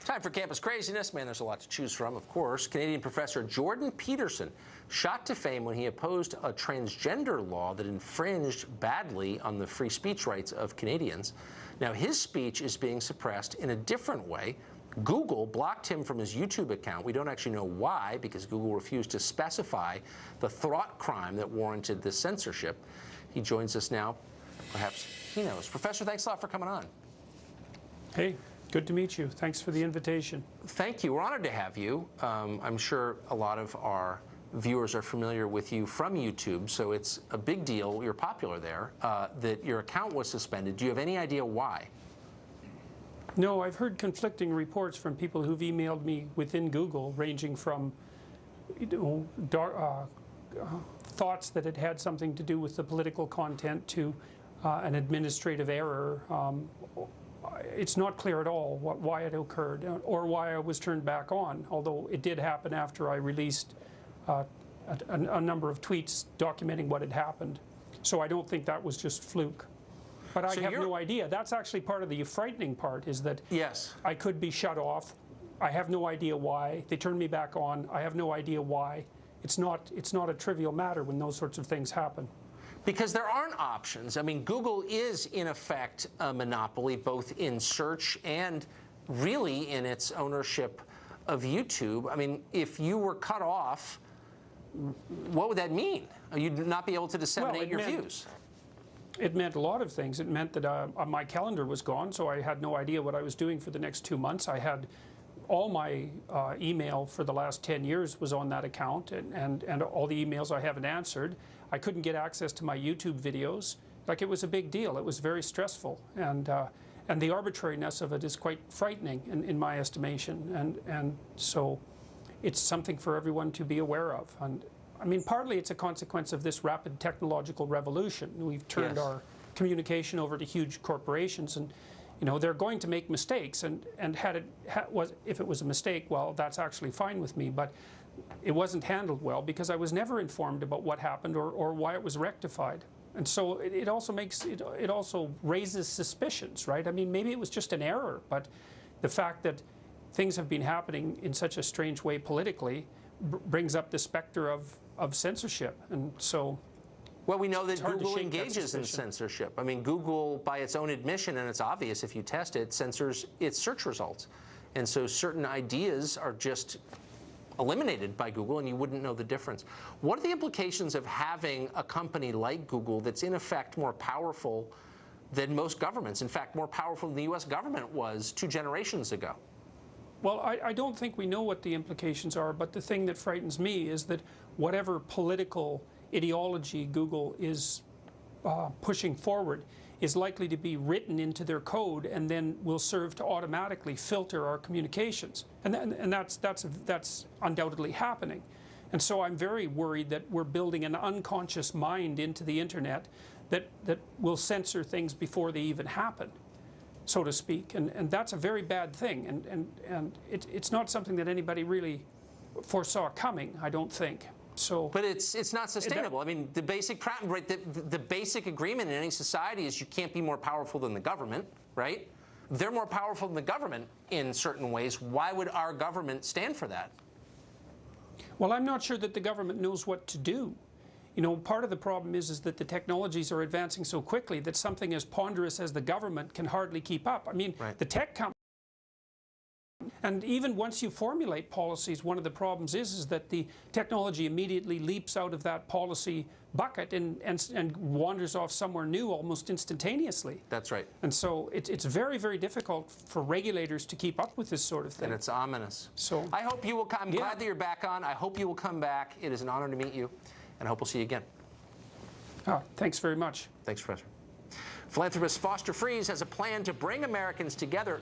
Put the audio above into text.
Time for Campus Craziness. Man, there's a lot to choose from, of course. Canadian professor Jordan Peterson shot to fame when he opposed a transgender law that infringed badly on the free speech rights of Canadians. Now, his speech is being suppressed in a different way. Google blocked him from his YouTube account. We don't actually know why, because Google refused to specify the thought crime that warranted this censorship. He joins us now. Perhaps he knows. Professor, thanks a lot for coming on. Hey. Good to meet you. Thanks for the invitation. Thank you. We're honored to have you. I'm sure a lot of our viewers are familiar with you from YouTube, so it's a big deal. You're popular there. That your account was suspended. Do you have any idea why? No, I've heard conflicting reports from people who've emailed me within Google, ranging from thoughts that it had something to do with the political content to an administrative error. It's not clear at all why it occurred or why I was turned back on, although it did happen after I released a number of tweets documenting what had happened. So I don't think that was just fluke. But I have no idea. That's actually part of the frightening part, is that yes, I could be shut off. I have no idea why. They turned me back on. I have no idea why. It's not a trivial matter when those sorts of things happen. Because there aren't options. I mean, Google is, in effect, a monopoly, both in search and really in its ownership of YouTube. I mean, if you were cut off, what would that mean? You'd not be able to disseminate your views. It meant a lot of things. It meant that my calendar was gone, so I had no idea what I was doing for the next 2 months. I had all my email for the last 10 years was on that account, and all the emails I haven't answered. I couldn't get access to my YouTube videos. Like, it was a big deal. It was very stressful, and the arbitrariness of it is quite frightening in my estimation. And so, it's something for everyone to be aware of. And I mean, partly it's a consequence of this rapid technological revolution. We've turned our communication over to huge corporations, and they're going to make mistakes. And if it was a mistake, well, that's actually fine with me. But it wasn't handled well because I was never informed about what happened or why it was rectified. And so it also raises suspicions, right? I mean, maybe it was just an error, but the fact that things have been happening in such a strange way politically brings up the specter of censorship. And so, well, we know that Google engages in censorship. I mean, Google, by its own admission, and it's obvious if you test it, censors its search results. And so certain ideas are just eliminated by Google, and you wouldn't know the difference. What are the implications of having a company like Google that's in effect more powerful than most governments? In fact, more powerful than the U.S. government was 2 generations ago. Well, I don't think we know what the implications are, but the thing that frightens me is that whatever political ideology Google is pushing forward is likely to be written into their code and then will serve to automatically filter our communications. And that's undoubtedly happening. And so I'm very worried that we're building an unconscious mind into the internet that will censor things before they even happen, so to speak. And that's a very bad thing. And it's not something that anybody really foresaw coming, I don't think. So, but it's not sustainable. I mean, the basic the basic agreement in any society is you can't be more powerful than the government, right? They're more powerful than the government in certain ways. Why would our government stand for that? Well, I'm not sure that the government knows what to do. Part of the problem is that the technologies are advancing so quickly that something as ponderous as the government can hardly keep up. I mean, the tech companies. And even once you formulate policies, one of the problems is that the technology immediately leaps out of that policy bucket and wanders off somewhere new almost instantaneously. That's right. And so it's very, very difficult for regulators to keep up with this sort of thing. And it's ominous. So I hope you will come. I'm glad that you're back on. I hope you will come back. It is an honor to meet you, and I hope we'll see you again. Thanks very much. Thanks, Professor. Philanthropist Foster Friess has a plan to bring Americans together